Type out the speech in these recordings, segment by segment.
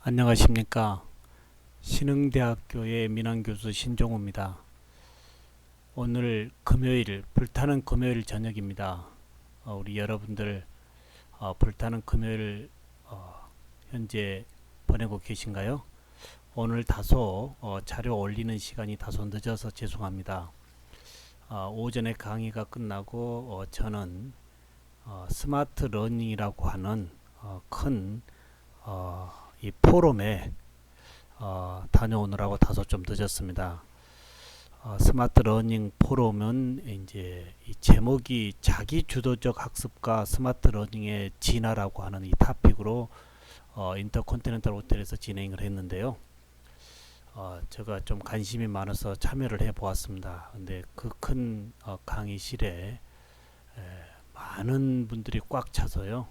안녕하십니까. 신흥대학교의 민항교수 신종호입니다. 오늘 금요일, 불타는 금요일 저녁입니다. 우리 여러분들 불타는 금요일 현재 보내고 계신가요? 오늘 다소 자료 올리는 시간이 다소 늦어서 죄송합니다. 오전에 강의가 끝나고 저는 스마트 러닝이라고 하는 큰 이 포럼에 다녀오느라고 다소 좀 늦었습니다. 스마트 러닝 포럼은 이제 이 제목이 자기 주도적 학습과 스마트 러닝의 진화라고 하는 이 토픽으로 인터컨티넨탈 호텔에서 진행을 했는데요. 제가 좀 관심이 많아서 참여를 해 보았습니다. 근데 그 큰 강의실에 많은 분들이 꽉 차서요.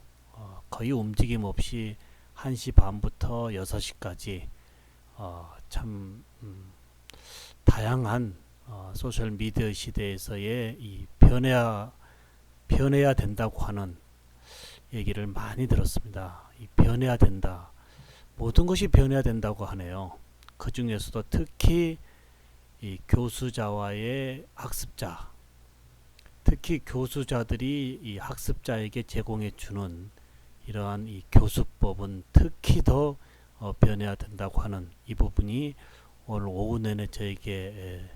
거의 움직임 없이 1시 반부터 6시까지 참 다양한 소셜 미디어 시대에서의 이 변해야 된다고 하는 얘기를 많이 들었습니다. 이 변해야 된다. 모든 것이 변해야 된다고 하네요. 그 중에서도 특히 이 교수자와의 학습자, 특히 교수자들이 이 학습자에게 제공해 주는 이러한 이 교수법은 특히 더 변해야 된다고 하는 이 부분이 오늘 오후 내내 저에게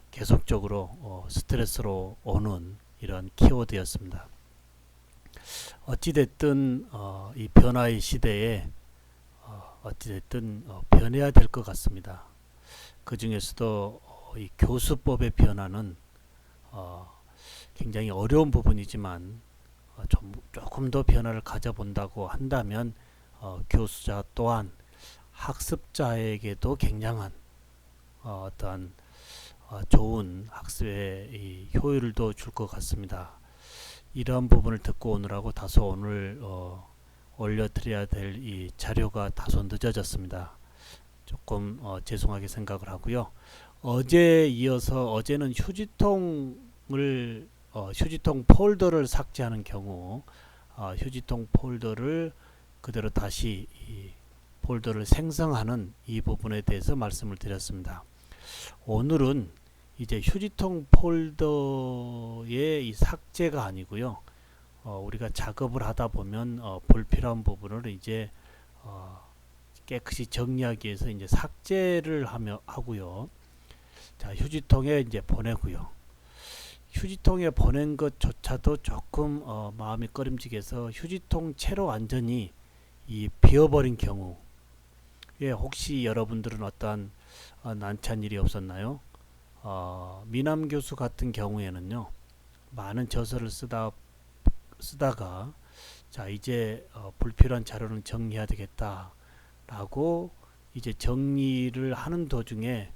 계속적으로 스트레스로 오는 이러한 키워드였습니다. 어찌됐든 이 변화의 시대에 어찌됐든 변해야 될 것 같습니다. 그 중에서도 이 교수법의 변화는 굉장히 어려운 부분이지만 조금 더 변화를 가져본다고 한다면 교수자 또한 학습자에게도 굉장한 어떠한 좋은 학습의 이 효율도 줄 것 같습니다. 이러한 부분을 듣고 오느라고 다소 오늘 올려드려야 될 이 자료가 다소 늦어졌습니다. 조금 죄송하게 생각을 하고요. 어제 이어서 어제는 휴지통 폴더를 삭제하는 경우 휴지통 폴더를 그대로 다시 이 폴더를 생성하는 이 부분에 대해서 말씀을 드렸습니다. 오늘은 이제 휴지통 폴더의 이 삭제가 아니고요. 우리가 작업을 하다 보면 불필요한 부분을 이제 깨끗이 정리하기 위해서 이제 삭제를 하고요. 자, 휴지통에 이제 보내고요. 휴지통에 보낸 것조차도 조금 마음이 꺼림직해서 휴지통 채로 완전히 이 비어버린 경우에 혹시 여러분들은 어떠한 난처한 일이 없었나요? 미남 교수 같은 경우에는요, 많은 저서를 쓰다가 자 이제 불필요한 자료는 정리해야 되겠다라고 이제 정리를 하는 도중에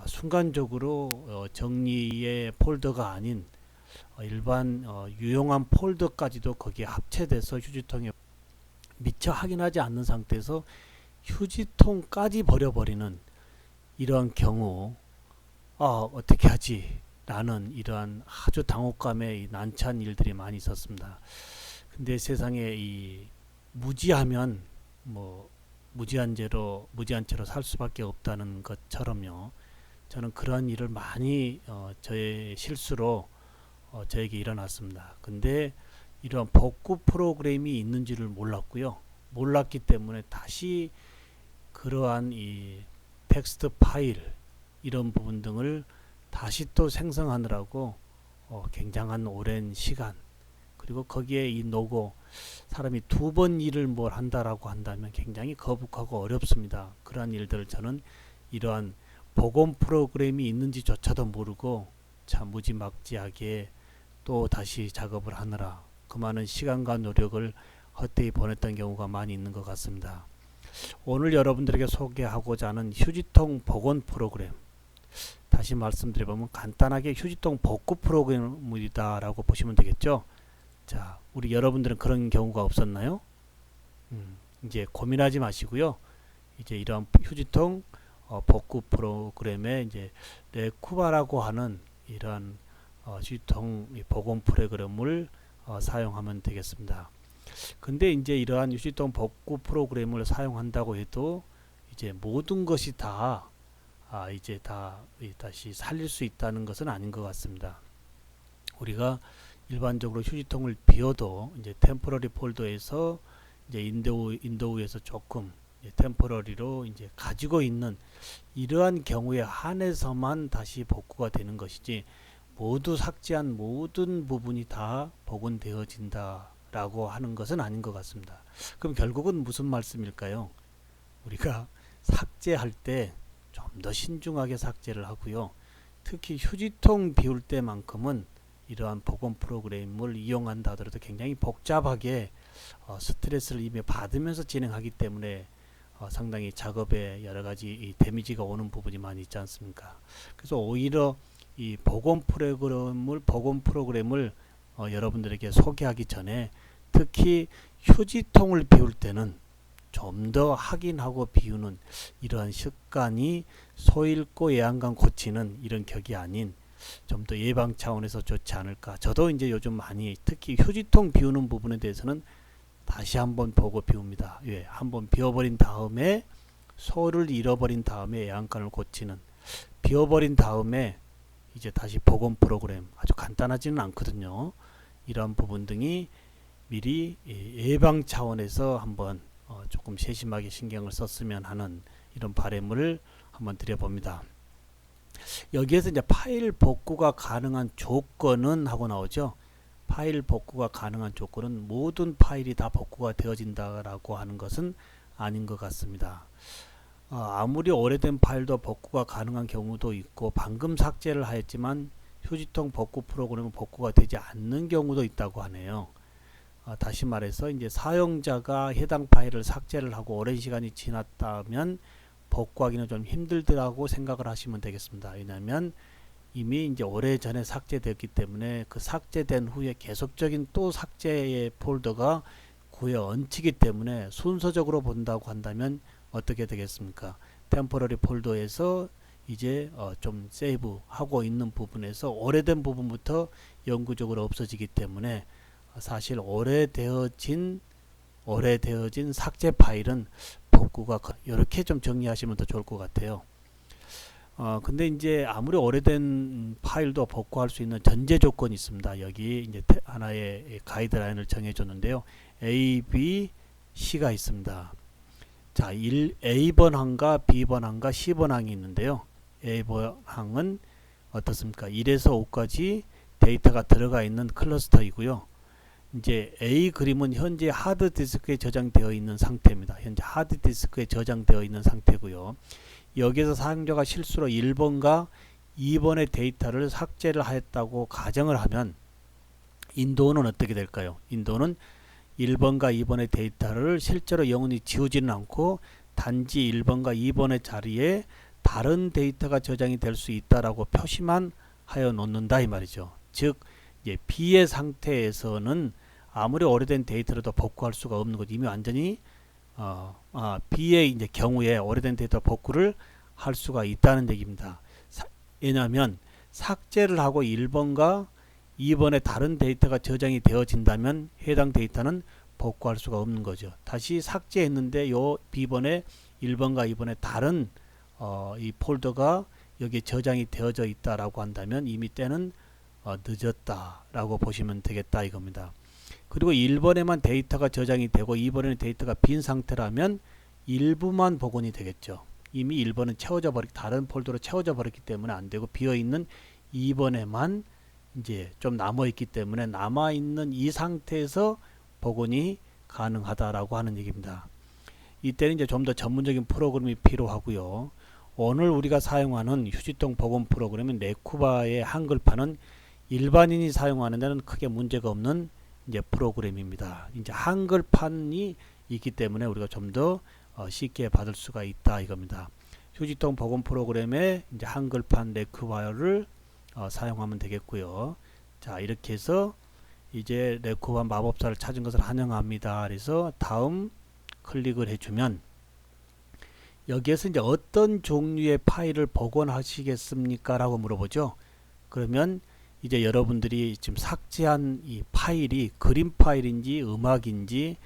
순간적으로 정리의 폴더가 아닌 일반 유용한 폴더까지도 거기에 합체돼서 휴지통에 미처 확인하지 않는 상태에서 휴지통까지 버려버리는 이러한 경우 어떻게 하지? 라는 이러한 아주 당혹감에 난처한 일들이 많이 있었습니다. 근데 세상에 이 무지하면 뭐 무지한 채로 살 수밖에 없다는 것처럼요. 저는 그러한 일을 많이 저의 실수로 저에게 일어났습니다. 근데 이러한 복구 프로그램이 있는지를 몰랐고요. 몰랐기 때문에 다시 그러한 이 텍스트 파일 이런 부분 등을 다시 또 생성하느라고 굉장한 오랜 시간, 그리고 거기에 이 노고, 사람이 두 번 일을 뭘 한다라고 한다면 굉장히 거북하고 어렵습니다. 그러한 일들을 저는 이러한 복원 프로그램이 있는지조차도 모르고 참 무지막지하게 또 다시 작업을 하느라 그 많은 시간과 노력을 헛되이 보냈던 경우가 많이 있는 것 같습니다. 오늘 여러분들에게 소개하고자 하는 휴지통 복원 프로그램, 다시 말씀드려보면 간단하게 휴지통 복구 프로그램이다 라고 보시면 되겠죠. 자, 우리 여러분들은 그런 경우가 없었나요? 이제 고민하지 마시고요. 이제 이런 휴지통 복구 프로그램에 이제 레쿠바라고 하는 이러한 휴지통 복원 프로그램을 사용하면 되겠습니다. 근데 이제 이러한 휴지통 복구 프로그램을 사용한다고 해도 이제 모든 것이 다 이제 다시 살릴 수 있다는 것은 아닌 것 같습니다. 우리가 일반적으로 휴지통을 비워도 이제 템포러리 폴더에서 이제 인도우에서 조금 템포러리로 이제 가지고 있는 이러한 경우에 한해서만 다시 복구가 되는 것이지, 모두 삭제한 모든 부분이 다 복원되어진다라고 하는 것은 아닌 것 같습니다. 그럼 결국은 무슨 말씀일까요? 우리가 삭제할 때 좀 더 신중하게 삭제를 하고요. 특히 휴지통 비울 때만큼은 이러한 복원 프로그램을 이용한다 하더라도 굉장히 복잡하게 스트레스를 이미 받으면서 진행하기 때문에 상당히 작업에 여러가지 데미지가 오는 부분이 많이 있지 않습니까? 그래서 오히려 이 복원 프로그램을 여러분들에게 소개하기 전에 특히 휴지통을 비울 때는 좀 더 확인하고 비우는 이러한 습관이 소잃고 애완강 고치는 이런 격이 아닌 좀 더 예방 차원에서 좋지 않을까. 저도 이제 요즘 많이 특히 휴지통 비우는 부분에 대해서는 다시 한번 보고 비웁니다. 예, 한번 비워버린 다음에 소를 잃어버린 다음에 애완간을 고치는, 비워버린 다음에 이제 다시 복원 프로그램, 아주 간단하지는 않거든요. 이러한 부분 등이 미리 예방 차원에서 한번 조금 세심하게 신경을 썼으면 하는 이런 바람을 한번 드려봅니다. 여기에서 이제 파일 복구가 가능한 조건은 하고 나오죠. 파일 복구가 가능한 조건은 모든 파일이 다 복구가 되어진다라고 하는 것은 아닌 것 같습니다. 아무리 오래된 파일도 복구가 가능한 경우도 있고, 방금 삭제를 하였지만 휴지통 복구 프로그램은 복구가 되지 않는 경우도 있다고 하네요. 다시 말해서 이제 사용자가 해당 파일을 삭제를 하고 오랜 시간이 지났다면 복구하기는 좀 힘들다고 생각을 하시면 되겠습니다. 왜냐하면 이미 이제 오래전에 삭제되었기 때문에 그 삭제된 후에 계속적인 또 삭제의 폴더가 구에 얹히기 때문에 순서적으로 본다고 한다면 어떻게 되겠습니까? 템포러리 폴더에서 이제 좀 세이브하고 있는 부분에서 오래된 부분부터 영구적으로 없어지기 때문에 사실 오래되어진 삭제 파일은 복구가 이렇게 좀 정리하시면 더 좋을 것 같아요. 근데 이제 아무리 오래된 파일도 복구할 수 있는 전제 조건이 있습니다. 여기 이제 하나의 가이드라인을 정해줬는데요. A, B, C가 있습니다. 자, A번 항과 B번 항과 C번 항이 있는데요. A번 항은 어떻습니까? 1에서 5까지 데이터가 들어가 있는 클러스터이고요. 이제 A 그림은 현재 하드디스크에 저장되어 있는 상태입니다. 현재 하드디스크에 저장되어 있는 상태고요. 여기에서 사용자가 실수로 1번과 2번의 데이터를 삭제를 하였다고 가정을 하면 인도는 어떻게 될까요? 인도는 1번과 2번의 데이터를 실제로 영원히 지우지는 않고 단지 1번과 2번의 자리에 다른 데이터가 저장이 될 수 있다라고 표시만 하여 놓는다 이 말이죠. 즉 B의 상태에서는 아무리 오래된 데이터라도 복구할 수가 없는 것, 이미 완전히 B의 이제 경우에 오래된 데이터 복구를 할 수가 있다는 얘기입니다. 왜냐하면 삭제를 하고 1번과 2번에 다른 데이터가 저장이 되어진다면 해당 데이터는 복구할 수가 없는 거죠. 다시 삭제했는데 요 B번에 1번과 2번에 다른 이 폴더가 여기에 저장이 되어져 있다라고 한다면 이미 때는 늦었다라고 보시면 되겠다 이겁니다. 그리고 1번에만 데이터가 저장이 되고 2번에는 데이터가 빈 상태라면 일부만 복원이 되겠죠. 이미 1번은 다른 폴더로 채워져 버렸기 때문에 안 되고 비어있는 2번에만 이제 좀 남아있기 때문에 남아있는 이 상태에서 복원이 가능하다라고 하는 얘기입니다. 이때는 이제 좀 더 전문적인 프로그램이 필요하고요. 오늘 우리가 사용하는 휴지통 복원 프로그램인 레쿠바의 한글판은 일반인이 사용하는 데는 크게 문제가 없는 이제 프로그램입니다. 이제 한글판이 있기 때문에 우리가 좀 더 쉽게 받을 수가 있다 이겁니다. 휴지통 복원 프로그램에 이제 한글판 레쿠바를 사용하면 되겠고요. 자, 이렇게 해서 이제 레쿠바 마법사를 찾은 것을 환영합니다. 그래서 다음 클릭을 해주면 여기에서 이제 어떤 종류의 파일을 복원하시겠습니까? 라고 물어보죠. 그러면 이제 여러분들이 지금 삭제한 이 파일이 그림 파일인지 음악인지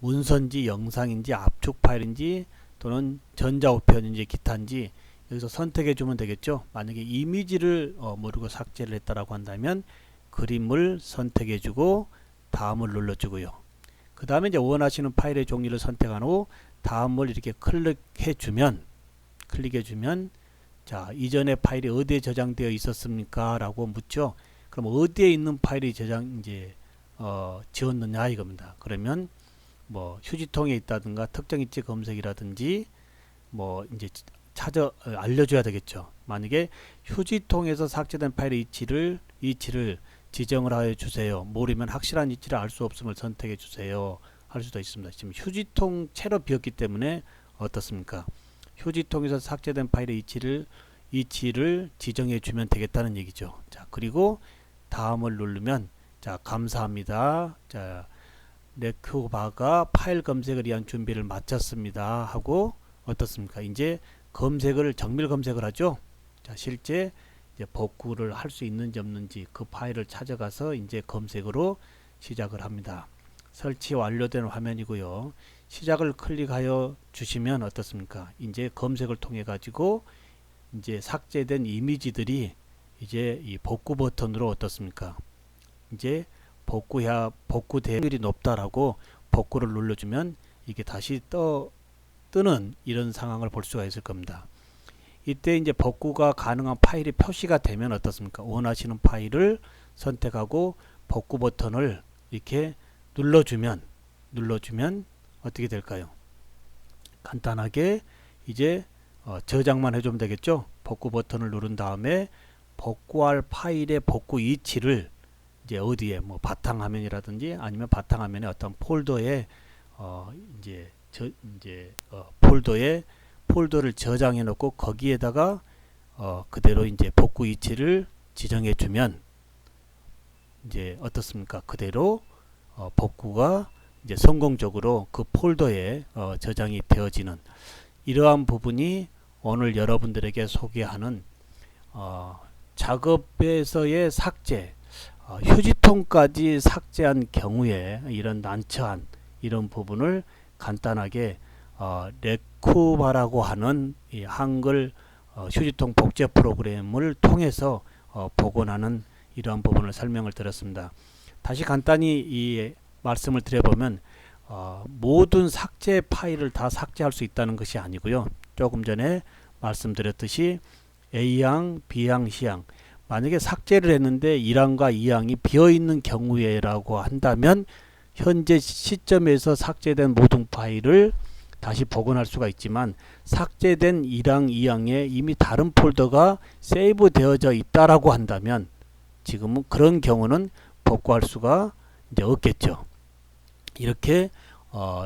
문서인지 영상인지 압축 파일인지 또는 전자우편인지 기타인지 여기서 선택해 주면 되겠죠. 만약에 이미지를 모르고 삭제를 했다라고 한다면 그림을 선택해 주고 다음을 눌러 주고요. 그 다음에 이제 원하시는 파일의 종류를 선택한 후 다음을 이렇게 클릭해 주면 자, 이전에 파일이 어디에 저장되어 있었습니까? 라고 묻죠. 그럼 어디에 있는 파일이 지웠느냐 이겁니다. 그러면 뭐 휴지통에 있다든가 특정 위치 검색이라든지 뭐 이제 알려줘야 되겠죠. 만약에 휴지통에서 삭제된 파일의 위치를 지정을 하여 주세요. 모르면 확실한 위치를 알 수 없음을 선택해 주세요. 할 수도 있습니다. 지금 휴지통 채로 비었기 때문에 어떻습니까? 휴지통에서 삭제된 파일의 위치를 지정해 주면 되겠다는 얘기죠. 자, 그리고 다음을 누르면 자, 감사합니다. 자, 네크바가 파일 검색을 위한 준비를 마쳤습니다. 하고 어떻습니까? 이제 정밀 검색을 하죠. 자, 실제 이제 복구를 할 수 있는지 없는지 그 파일을 찾아가서 이제 검색으로 시작을 합니다. 설치 완료된 화면이고요. 시작을 클릭하여 주시면 어떻습니까? 이제 검색을 통해 가지고 이제 삭제된 이미지들이 이제 이 복구 버튼으로 어떻습니까? 이제 복구 대응률이 높다라고 복구를 눌러주면 이게 다시 뜨는 이런 상황을 볼 수가 있을 겁니다. 이때 이제 복구가 가능한 파일이 표시가 되면 어떻습니까? 원하시는 파일을 선택하고 복구 버튼을 이렇게 눌러주면 어떻게 될까요? 간단하게 이제 저장만 해주면 되겠죠. 복구 버튼을 누른 다음에 복구할 파일의 복구 위치를 이제 어디에 뭐 바탕화면이라든지 아니면 바탕화면에 어떤 폴더에 폴더를 저장해 놓고 거기에다가 그대로 이제 복구 위치를 지정해 주면 이제 어떻습니까? 그대로 복구가 이제 성공적으로 그 폴더에 저장이 되어지는 이러한 부분이 오늘 여러분들에게 소개하는 작업에서의 삭제, 휴지통까지 삭제한 경우에 이런 난처한 이런 부분을 간단하게 레쿠바라고 하는 이 한글 휴지통 복제 프로그램을 통해서 복원하는 이러한 부분을 설명을 드렸습니다. 다시 간단히 이 말씀을 드려보면 모든 삭제 파일을 다 삭제할 수 있다는 것이 아니고요. 조금 전에 말씀드렸듯이 A항, B항, C항 만약에 삭제를 했는데 1항과 2항이 비어있는 경우에라고 한다면 현재 시점에서 삭제된 모든 파일을 다시 복원할 수가 있지만 삭제된 1항, 2항에 이미 다른 폴더가 세이브 되어져 있다라고 한다면 지금은 그런 경우는 복구할 수가 이제 없겠죠. 이렇게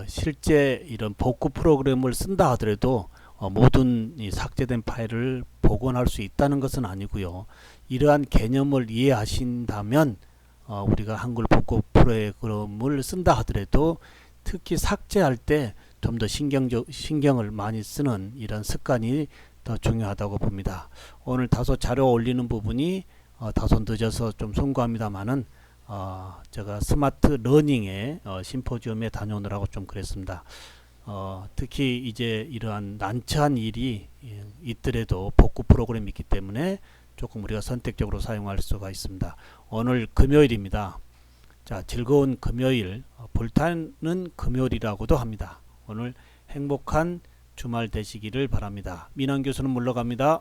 실제 이런 복구 프로그램을 쓴다 하더라도 모든 이 삭제된 파일을 복원할 수 있다는 것은 아니고요. 이러한 개념을 이해하신다면 우리가 한글 복구 프로그램을 쓴다 하더라도 특히 삭제할 때 좀 더 신경을 많이 쓰는 이런 습관이 더 중요하다고 봅니다. 오늘 다소 자료 올리는 부분이 다소 늦어서 좀 송구합니다만은 제가 스마트 러닝의 심포지엄에 다녀오느라고 좀 그랬습니다. 특히 이제 이러한 난처한 일이 있더라도 복구 프로그램이 있기 때문에 조금 우리가 선택적으로 사용할 수가 있습니다. 오늘 금요일입니다. 자, 즐거운 금요일, 불타는 금요일이라고도 합니다. 오늘 행복한 주말 되시기를 바랍니다. 민환 교수는 물러갑니다.